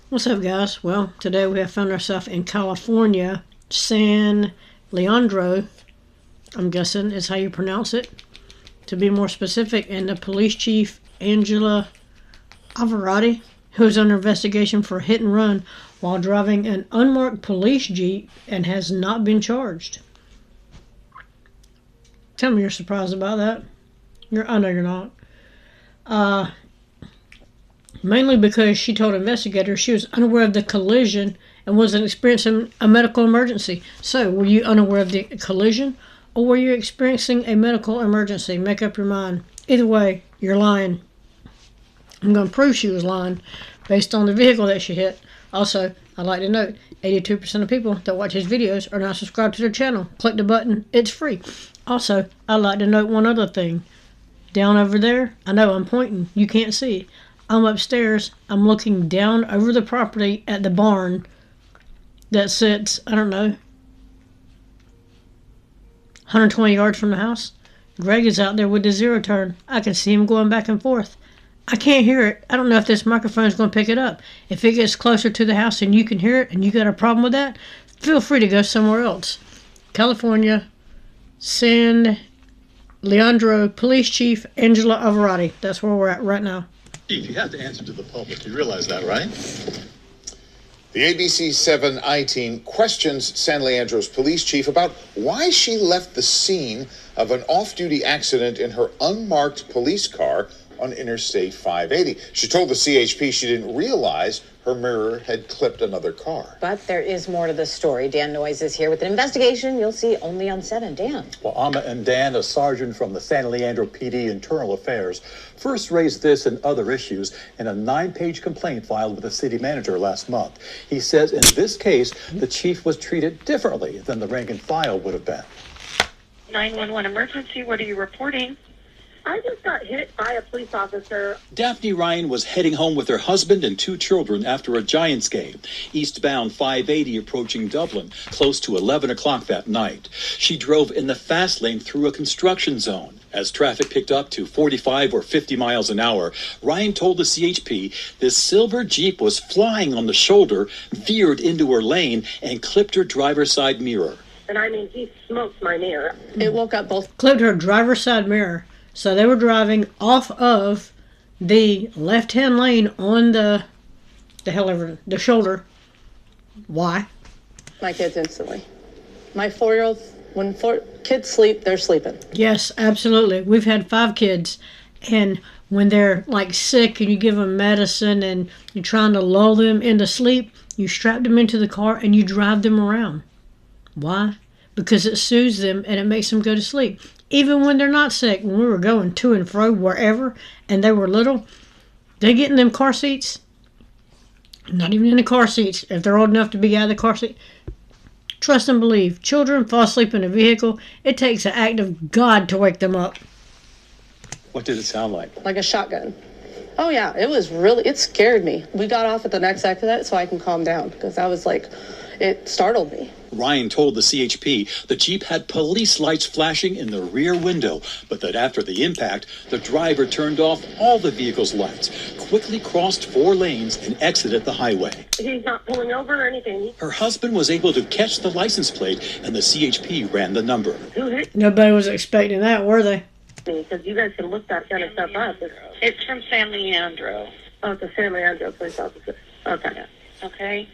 What's up, guys? Well, today we have found ourselves in California, San Leandro, I'm guessing is how you pronounce it. To be more specific, and the police chief, Angela Alvarado, who is under investigation for hit and run while driving an unmarked police jeep and has not been charged. Tell me you're surprised about that. I know you're not. Mainly because she told investigators she was unaware of the collision and wasn't experiencing a medical emergency. So, were you unaware of the collision, or were you experiencing a medical emergency? Make up your mind. Either way, you're lying. I'm going to prove she was lying based on the vehicle that she hit. Also, I'd like to note, 82% of people that watch his videos are not subscribed to their channel. Click the button. It's free. Also, I'd like to note one other thing. Down over there, I know I'm pointing. You can't see. I'm upstairs. I'm looking down over the property at the barn that sits, I don't know, 120 yards from the house. Greg is out there with the zero turn. I can see him going back and forth. I can't hear it. I don't know if this microphone is going to pick it up. If it gets closer to the house and you can hear it and you got a problem with that, feel free to go somewhere else. California, San Leandro Police Chief Angela Alvarado. That's where we're at right now. Chief, you have to answer to the public. You realize that, right? The ABC 7 I-Team questions San Leandro's police chief about why she left the scene of an off-duty accident in her unmarked police car on Interstate 580. She told the CHP she didn't realize her mirror had clipped another car. But there is more to the story. Dan Noyes is here with an investigation you'll see only on 7. Dan. Well, Amma and Dan, a sergeant from the San Leandro PD Internal Affairs, first raised this and other issues in a 9-page complaint filed with the city manager last month. He says in this case, the chief was treated differently than the rank and file would have been. 911 emergency, what are you reporting? I just got hit by a police officer. Daphne Ryan was heading home with her husband and 2 children after a Giants game, eastbound 580 approaching Dublin, close to 11 o'clock that night. She drove in the fast lane through a construction zone. As traffic picked up to 45 or 50 miles an hour, Ryan told the CHP this silver Jeep was flying on the shoulder, veered into her lane, and clipped her driver's side mirror. And I mean, he smoked my mirror. It woke up both. Clipped her driver's side mirror. So they were driving off of the left-hand lane on the shoulder. Why? My kids instantly. My 4-year-old, when 4 kids sleep, they're sleeping. Yes, absolutely. We've had 5 kids, and when they're like sick and you give them medicine and you're trying to lull them into sleep, you strap them into the car and you drive them around. Why? Because it soothes them and it makes them go to sleep. Even when they're not sick, when we were going to and fro wherever and they were little, they get in them car seats, not even in the car seats, if they're old enough to be out of the car seat. Trust and believe, children fall asleep in a vehicle. It takes an act of God to wake them up. What did it sound like? Like a shotgun. Oh yeah, it scared me. We got off at the next exit so I can calm down because I was like, it startled me. Ryan told the CHP the Jeep had police lights flashing in the rear window, but that after the impact, the driver turned off all the vehicle's lights, quickly crossed 4 lanes, and exited the highway. He's not pulling over or anything. Her husband was able to catch the license plate, and the CHP ran the number. Who hit Nobody was expecting that, were they? me? Because you guys can look that kind of stuff up. It's from San Leandro. Oh, it's a San Leandro police officer. Okay. Okay.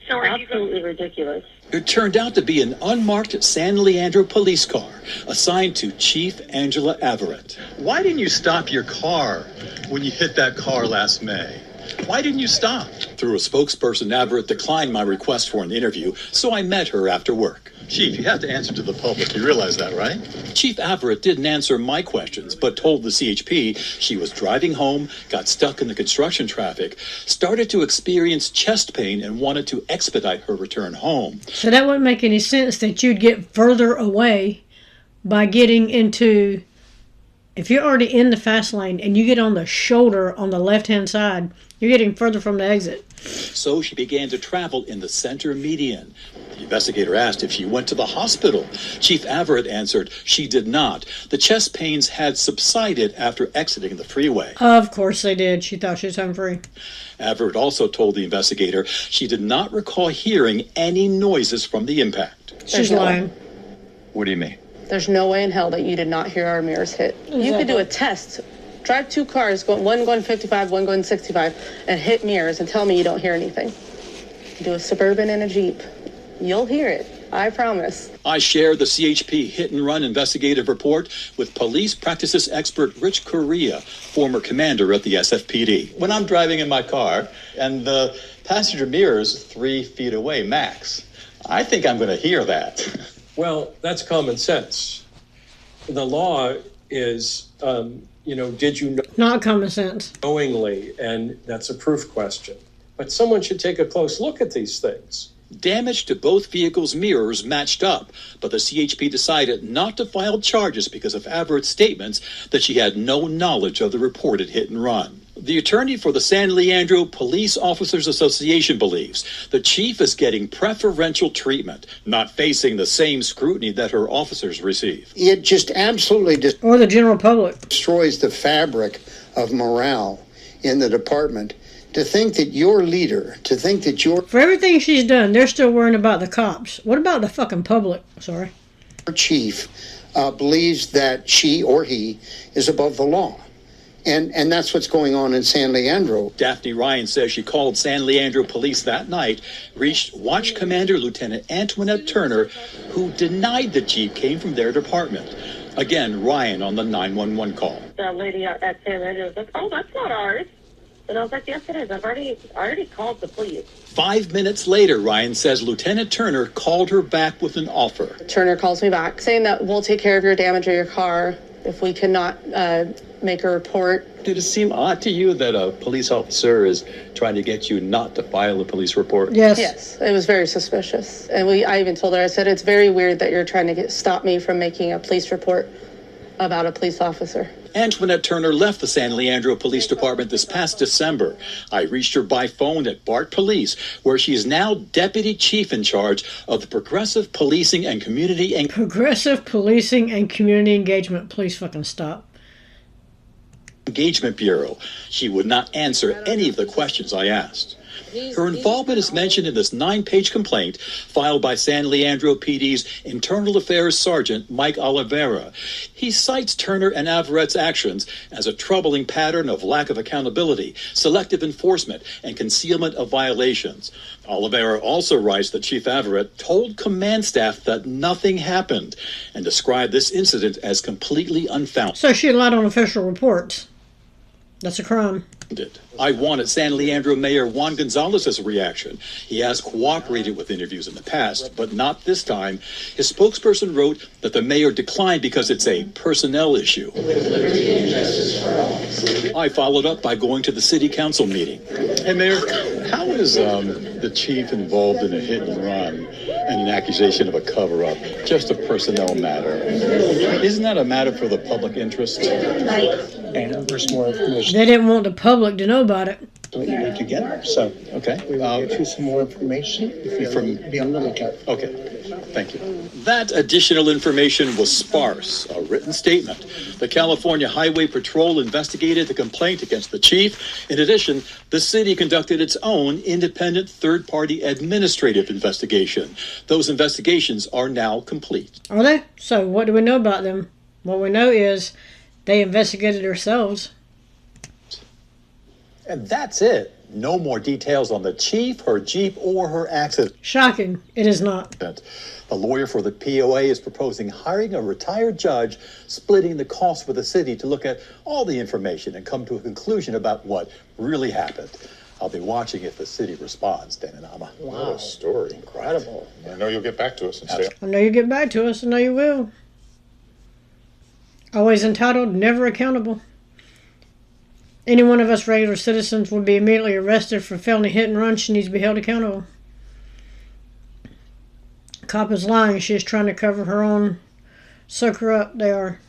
So are you Absolutely ridiculous. It turned out to be an unmarked San Leandro police car assigned to Chief Angela Everett. Why didn't you stop your car when you hit that car last May? Why didn't you stop? Through a spokesperson, Everett declined my request for an interview, so I met her after work. Chief, you have to answer to the public. You realize that, right? Chief Everett didn't answer my questions, but told the CHP she was driving home, got stuck in the construction traffic, started to experience chest pain, and wanted to expedite her return home. So that wouldn't make any sense that you'd get further away by getting into If you're already in the fast lane and you get on the shoulder on the left-hand side, you're getting further from the exit. So she began to travel in the center median. The investigator asked if she went to the hospital. Chief Averett answered she did not. The chest pains had subsided after exiting the freeway. Of course they did. She thought she was home free. Averett also told the investigator she did not recall hearing any noises from the impact. She's lying. What do you mean? There's no way in hell that you did not hear our mirrors hit. You could do a test. Drive two cars, one going 55, one going 65, and hit mirrors and tell me you don't hear anything. Do a Suburban and a Jeep. You'll hear it. I promise. I shared the CHP hit-and-run investigative report with police practices expert Rich Correa, former commander at the SFPD. When I'm driving in my car and the passenger mirror is 3 feet away max, I think I'm going to hear that. Well, that's common sense. The law is, did you know Not common sense. knowingly? And that's a proof question. But someone should take a close look at these things. Damage to both vehicles' mirrors matched up, but the CHP decided not to file charges because of Averett's statements that she had no knowledge of the reported hit-and-run. The attorney for the San Leandro Police Officers Association believes the chief is getting preferential treatment, not facing the same scrutiny that her officers receive. It just absolutely Or the general public. destroys the fabric of morale in the department. To think that your leader, to think that your For everything she's done, they're still worrying about the cops. What about the fucking public? Sorry. chief believes that she or he is above the law. And that's what's going on in San Leandro. Daphne Ryan says she called San Leandro police that night, reached Watch Commander Lieutenant Antoinette Turner, who denied the Jeep came from their department. Again, Ryan on the 911 call. The lady at San Andreas was like, oh, that's not ours. And I was like, yes, it is. I already called the police. 5 minutes later, Ryan says Lieutenant Turner called her back with an offer. Turner calls me back saying that we'll take care of your damage of your car if we cannot make a report. Did it seem odd to you that a police officer is trying to get you not to file a police report? Yes. Yes, it was very suspicious. And I even told her, I said, it's very weird that you're trying to stop me from making a police report about a police officer. Antoinette Turner left the San Leandro Police Department this past December. I reached her by phone at BART Police, where she is now deputy chief in charge of the Progressive Policing and Community Progressive Policing and Community Engagement. Please fucking stop. Engagement Bureau. She would not answer any of the questions I asked. Her involvement is mentioned in this 9-page complaint filed by San Leandro PD's Internal Affairs Sergeant Mike Oliveira. He cites Turner and Averett's actions as a troubling pattern of lack of accountability, selective enforcement, and concealment of violations. Oliveira also writes that Chief Averett told command staff that nothing happened and described this incident as completely unfounded. So she lied on official reports. That's a crime. I wanted San Leandro Mayor Juan Gonzalez's reaction. He has cooperated with interviews in the past, but not this time. His spokesperson wrote that the mayor declined because it's a personnel issue. I followed up by going to the city council meeting. Hey, Mayor, how is the chief involved in a hit and run and an accusation of a cover-up? Just a personnel matter. Isn't that a matter for the public interest? And there's more information They didn't want the public to know about it. that you need to get. So, Okay. we will get you some more information. If you be on the lookout. Okay. Thank you. That additional information was sparse, a written statement. The California Highway Patrol investigated the complaint against the chief. In addition, the city conducted its own independent third-party administrative investigation. Those investigations are now complete. Are they? So what do we know about them? What we know is they investigated themselves. And that's it. No more details on the chief, her Jeep, or her accident. Shocking. It is not. The lawyer for the POA is proposing hiring a retired judge, splitting the cost for the city to look at all the information and come to a conclusion about what really happened. I'll be watching if the city responds, Dan and Amma. What a story. Incredible. I know you'll get back to us and stay. I know you get back to us. I know you will. Always entitled, never accountable. Any one of us regular citizens would be immediately arrested for felony hit and run. She needs to be held accountable. Cop is lying. She is trying to cover her own. Suck her up. They are.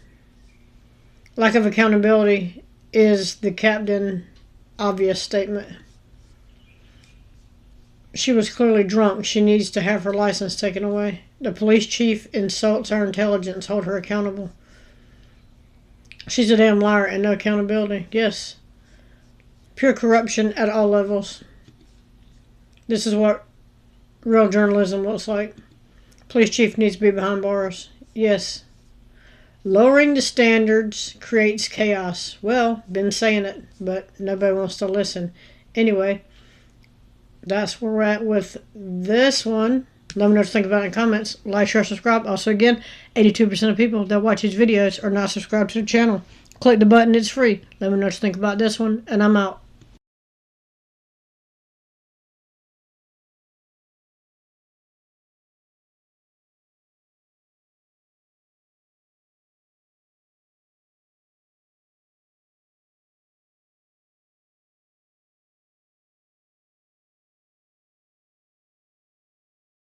Lack of accountability is the captain obvious statement. She was clearly drunk. She needs to have her license taken away. The police chief insults our intelligence. Hold her accountable. She's a damn liar and no accountability. Yes. Pure corruption at all levels. This is what real journalism looks like. Police chief needs to be behind bars. Yes. Lowering the standards creates chaos. Well, been saying it, but nobody wants to listen. Anyway, that's where we're at with this one. Let me know what you think about it in the comments. Like, share, subscribe. Also, again, 82% of people that watch these videos are not subscribed to the channel. Click the button. It's free. Let me know what you think about this one, and I'm out.